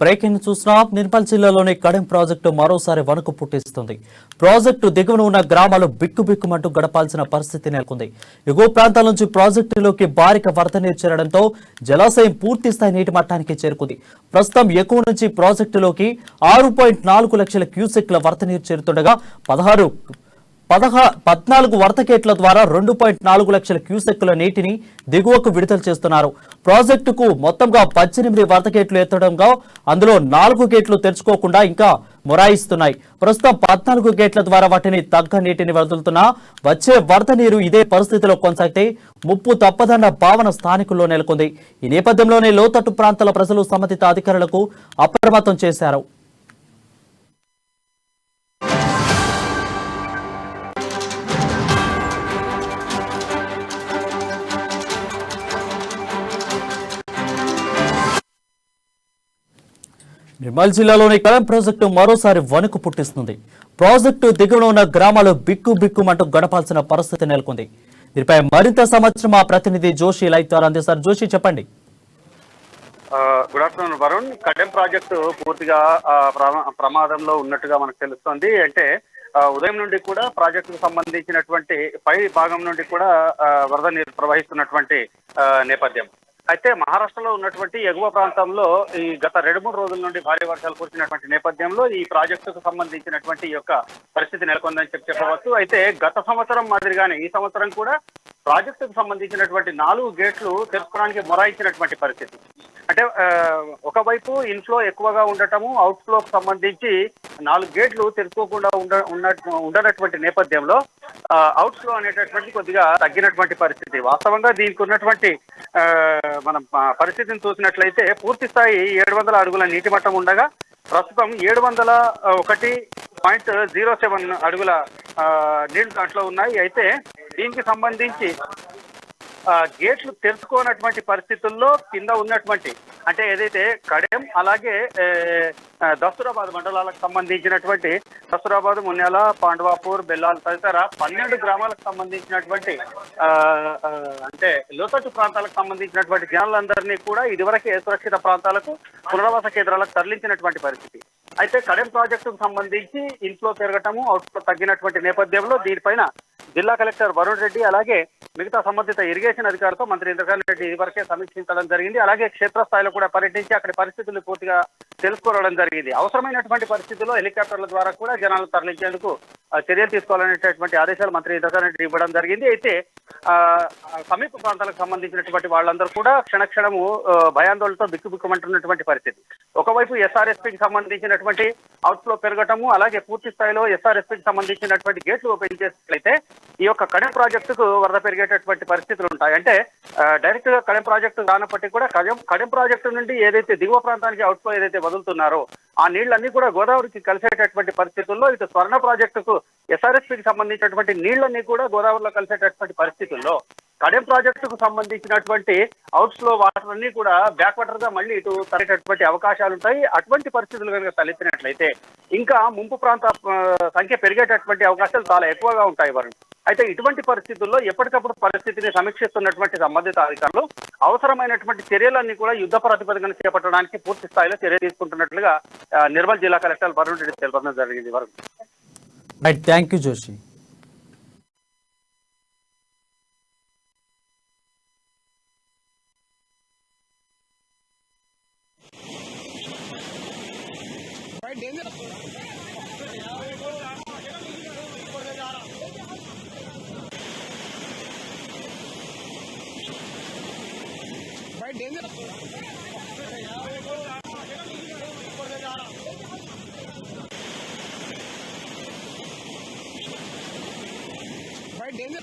Breaking చూస్తున్నాం. నిర్మల్ జిల్లాలోని Kadem project మరోసారి వణుకు పుట్టిస్తుంది. ప్రాజెక్టు దిగువన ఉన్న గ్రామాలు బిక్కుబిక్కుమంటూ గడపాల్సిన పరిస్థితి నెలకొంది. ఎగువ ప్రాంతాల నుంచి ప్రాజెక్టులోకి భారీగా వరద నీరు చేరడంతో జలాశయం పూర్తి స్థాయి నీటి మట్టానికి చేరుకుంది. ప్రస్తుతం ఎక్కువ నుంచి ప్రాజెక్టులోకి 6.4 లక్షల క్యూసెక్ల వరద నీరు చేరుతుండగా 14 వరద గేట్ల ద్వారా 2.4 లక్షల క్యూసెక్కుల నీటిని దిగువకు విడుదల చేస్తున్నారు. ప్రాజెక్టుకు మొత్తంగా 18 వరద గేట్లు ఎత్తడంగా అందులో 4 గేట్లు తెరుచుకోకుండా ఇంకా మొరాయిస్తున్నాయి. ప్రస్తుతం 14 గేట్ల ద్వారా వాటిని తగ్గ నీటిని వదులుతున్నా వచ్చే వరద నీరు ఇదే పరిస్థితిలో కొనసాగితే ముప్పు తప్పదన్న భావన స్థానికుల్లో నెలకొంది. ఈ నేపథ్యంలోనే లోతట్టు ప్రాంతాల ప్రజలు సంబంధిత అధికారులకు అప్రమత్తం చేశారు. నిర్మల్ జిల్లాలోని కడెం ప్రాజెక్టు మరోసారి వణుకు పుట్టిస్తుంది. ప్రాజెక్టు దిగువన ఉన్న గ్రామాలు బిక్కుబిక్కుమంటూ గడపాల్సిన పరిస్థితి నెలకొంది. దీనిపై మరింత సమాచారం మా ప్రతినిధి జోషి లైవ్ ద్వారా అందిస్తారు. జోషి, చెప్పండి. Good afternoon Varun. Kadem project పూర్తిగా ప్రమాదంలో ఉన్నట్టుగా మనకు తెలుస్తోంది. అంటే ఉదయం నుండి కూడా ప్రాజెక్టుకు సంబంధించినటువంటి పై భాగం నుండి కూడా వరద నీరు ప్రవహిస్తున్నటువంటి నేపథ్యం. అయితే మహారాష్ట్రలో ఉన్నటువంటి ఎగువ ప్రాంతంలో ఈ గత 2-3 రోజుల నుండి భారీ వర్షాలు కురిసినటువంటి నేపథ్యంలో ఈ ప్రాజెక్టుకు సంబంధించినటువంటి యొక్క పరిస్థితి నెలకొందని చెప్పవచ్చు. అయితే గత సంవత్సరం మాదిరిగానే ఈ సంవత్సరం కూడా ప్రాజెక్టుకు సంబంధించినటువంటి 4 గేట్లు తెరుచుకోవడానికి మొరాయించినటువంటి పరిస్థితి. అంటే ఒకవైపు ఇన్ఫ్లో ఎక్కువగా ఉండటము, అవుట్ఫ్లోకి సంబంధించి 4 గేట్లు తెరుచుకోకుండా ఉండనటువంటి నేపథ్యంలో అవుట్ఫ్లో అనేటటువంటి కొద్దిగా తగ్గినటువంటి పరిస్థితి. వాస్తవంగా దీనికి ఉన్నటువంటి మనం పరిస్థితిని చూసినట్లయితే పూర్తి స్థాయి 700 అడుగుల నీటి మట్టం ఉండగా ప్రస్తుతం 701.07 అడుగుల నీళ్లు దాంట్లో ఉన్నాయి. అయితే దీనికి సంబంధించి గేట్లు తెరుచుకోనటువంటి పరిస్థితుల్లో కింద ఉన్నటువంటి అంటే ఏదైతే కడెం అలాగే దస్తూరాబాద్ మండలాలకు సంబంధించినటువంటి దస్తూరాబాద్, మున్యాల, పాండవాపూర్, బెల్లాల్ తదితర 12 గ్రామాలకు సంబంధించినటువంటి అంటే లోతట్టు ప్రాంతాలకు సంబంధించినటువంటి జనాలందరినీ కూడా ఇదివరకే సురక్షిత ప్రాంతాలకు, పునరావాస కేంద్రాలకు తరలించినటువంటి పరిస్థితి. అయితే కడెం ప్రాజెక్టుకు సంబంధించి ఇన్ఫ్లో పెరగటము, అవుట్ఫ్లో తగ్గినటువంటి నేపథ్యంలో దీనిపైన జిల్లా కలెక్టర్ వరుణ్ రెడ్డి అలాగే మిగతా సంబంధిత ఇరిగేషన్ అధికారులతో మంత్రి ఇంద్రకరణ్ రెడ్డి ఇదివరకే సమీక్షించడం జరిగింది. అలాగే క్షేత్రస్థాయిలో కూడా పర్యటించి అక్కడి పరిస్థితులు పూర్తిగా తెలుసుకోవడం జరిగింది. అవసరమైనటువంటి పరిస్థితుల్లో హెలికాప్టర్ల ద్వారా కూడా జనాలు తరలించేందుకు చర్యలు తీసుకోవాలనేటటువంటి ఆదేశాలు మంత్రి ఇంద్రకరణ్ రెడ్డి ఇవ్వడం జరిగింది. అయితే సమీప ప్రాంతాలకు సంబంధించినటువంటి వాళ్ళందరూ కూడా క్షణక్షణము భయాందోళనతో బిక్కుబిక్కుమంటున్నటువంటి పరిస్థితి. ఒకవైపు ఎస్ఆర్ఎస్పీకి సంబంధించినటువంటి అవుట్ఫ్లో పెరగటము, అలాగే పూర్తి స్థాయిలో ఎస్ఆర్ఎస్పీకి సంబంధించినటువంటి గేట్లు ఓపెన్ చేసినట్లయితే ఈ యొక్క కడెం ప్రాజెక్టుకు వరద పెరిగేటటువంటి పరిస్థితులు ఉంటాయి. అంటే డైరెక్ట్ గా కడెం ప్రాజెక్టు రానప్పటికీ కూడా కడెం ప్రాజెక్టు నుండి ఏదైతే దిగువ ప్రాంతానికి అవుట్ఫ్లో ఏదైతే వదులుతున్నారో ఆ నీళ్లన్నీ కూడా గోదావరికి కలిసేటటువంటి పరిస్థితుల్లో ఇటు స్వర్ణ ప్రాజెక్టుకు ఎస్ఆర్ఎస్పీకి సంబంధించినటువంటి నీళ్లన్నీ కూడా గోదావరిలో కలిసేటటువంటి పరిస్థితుల్లో కడెం ప్రాజెక్టుకు సంబంధించినటువంటి అవుట్ఫ్లో వాటర్ అన్ని కూడా బ్యాక్ వాటర్ గా మళ్ళీ ఇటు తరేటటువంటి అవకాశాలు ఉంటాయి. అటువంటి పరిస్థితులు కనుక తలెత్తినట్లయితే ఇంకా ముంపు ప్రాంత సంఖ్య పెరిగేటటువంటి అవకాశాలు చాలా ఎక్కువగా ఉంటాయి వరుణ్. అయితే ఇటువంటి పరిస్థితుల్లో ఎప్పటికప్పుడు పరిస్థితిని సమీక్షిస్తున్నటువంటి సంబంధిత అధికారులు అవసరమైనటువంటి చర్యలన్నీ కూడా యుద్ధ ప్రాతిపదికన చేపట్టడానికి పూర్తి స్థాయిలో చర్య తీసుకుంటున్నట్లుగా నిర్మల్ జిల్లా కలెక్టర్ వరుణ్ రెడ్డి తెలపడం జరిగింది. Varun, thank you Joshi. Danger